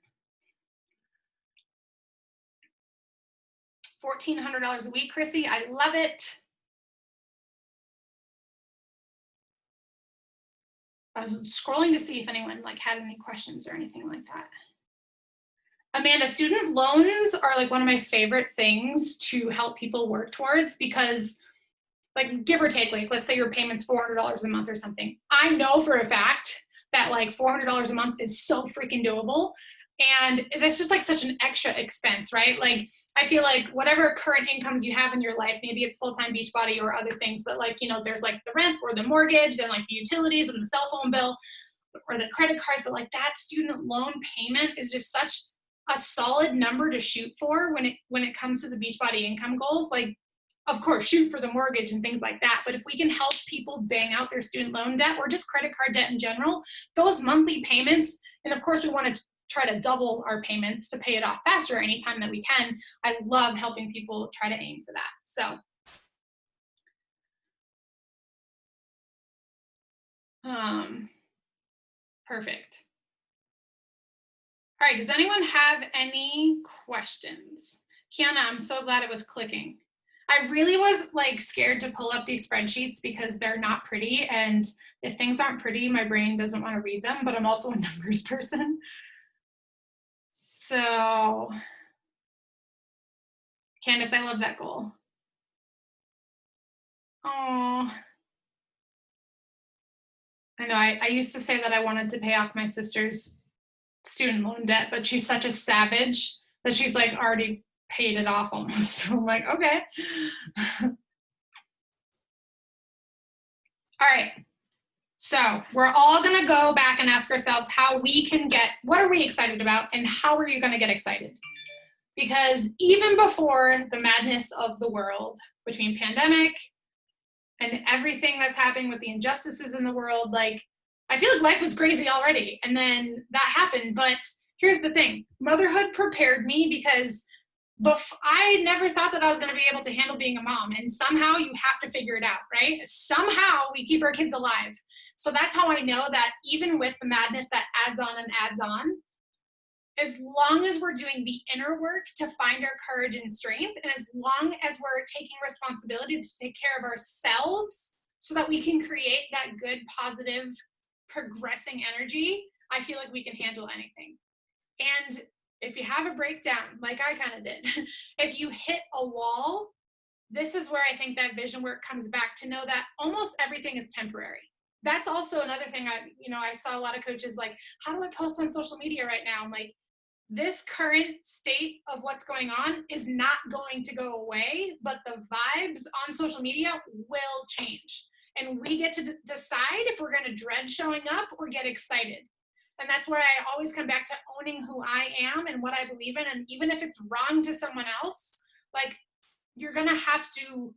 Speaker 1: $1,400 a week, Chrissy. I love it. I was scrolling to see if anyone like had any questions or anything like that. Amanda, student loans are like one of my favorite things to help people work towards because like give or take, like let's say your payment's $400 a month or something. I know for a fact that like $400 a month is so freaking doable. And that's just like such an extra expense, right? Like I feel like whatever current incomes you have in your life, maybe it's full-time Beachbody or other things, but like, you know, there's like the rent or the mortgage, then like the utilities and the cell phone bill or the credit cards, but like that student loan payment is just such a solid number to shoot for when it comes to the Beachbody income goals. Like, of course, shoot for the mortgage and things like that. But if we can help people bang out their student loan debt or just credit card debt in general, those monthly payments, and of course we want to try to double our payments to pay it off faster anytime that we can. I love helping people try to aim for that. So perfect. All right, does anyone have any questions? Kiana, I'm so glad it was clicking. I really was like scared to pull up these spreadsheets because they're not pretty, and if things aren't pretty, my brain doesn't want to read them, but I'm also a numbers person. So, Candace, I love that goal. Oh, I know, I used to say that I wanted to pay off my sister's student loan debt, but she's such a savage that she's like already paid it off almost. So I'm like, okay. All right. So we're all going to go back and ask ourselves how we can get, what are we excited about and how are you going to get excited? Because even before the madness of the world, between pandemic and everything that's happening with the injustices in the world, like, I feel like life was crazy already. And then that happened. But here's the thing, motherhood prepared me because I never thought that I was going to be able to handle being a mom. And somehow you have to figure it out, right? Somehow we keep our kids alive. So that's how I know that even with the madness that adds on and adds on, as long as we're doing the inner work to find our courage and strength, and as long as we're taking responsibility to take care of ourselves so that we can create that good, positive, progressing energy, I feel like we can handle anything. And if you have a breakdown, like I kind of did, if you hit a wall, this is where I think that vision work comes back to know that almost everything is temporary. That's also another thing I saw a lot of coaches like, how do I post on social media right now? I'm like, this current state of what's going on is not going to go away, but the vibes on social media will change. And we get to decide if we're going to dread showing up or get excited. And that's where I always come back to owning who I am and what I believe in. And even if it's wrong to someone else, like, you're going to have to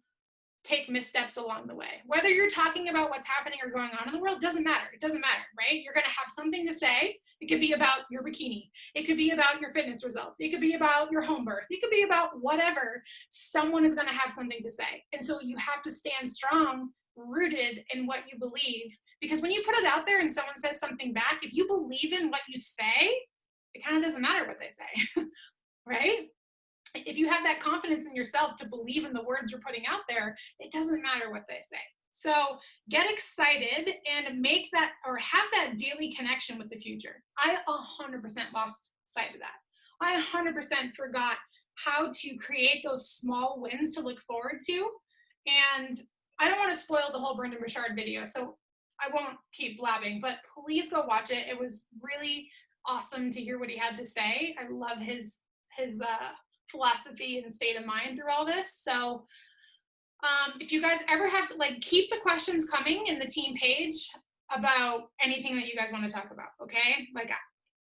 Speaker 1: take missteps along the way. Whether you're talking about what's happening or going on in the world, doesn't matter. It doesn't matter, right? You're going to have something to say. It could be about your bikini. It could be about your fitness results. It could be about your home birth. It could be about whatever. Someone is going to have something to say. And so you have to stand strong, rooted in what you believe. Because when you put it out there and someone says something back, if you believe in what you say, it kind of doesn't matter what they say, right? If you have that confidence in yourself to believe in the words you're putting out there, it doesn't matter what they say. So get excited and make that, or have that daily connection with the future. I 100% lost sight of that. I 100% forgot how to create those small wins to look forward to. And I don't want to spoil the whole Brendan Burchard video, so I won't keep blabbing, but please go watch it. It was really awesome to hear what he had to say. I love his philosophy and state of mind through all this. So if you guys ever have, like, keep the questions coming in the team page about anything that you guys want to talk about, okay? Like,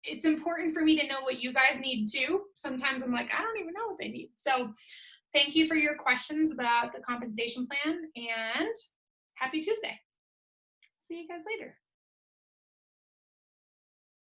Speaker 1: it's important for me to know what you guys need too. Sometimes I'm like, I don't even know what they need. So thank you for your questions about the compensation plan, and happy Tuesday. See you guys later.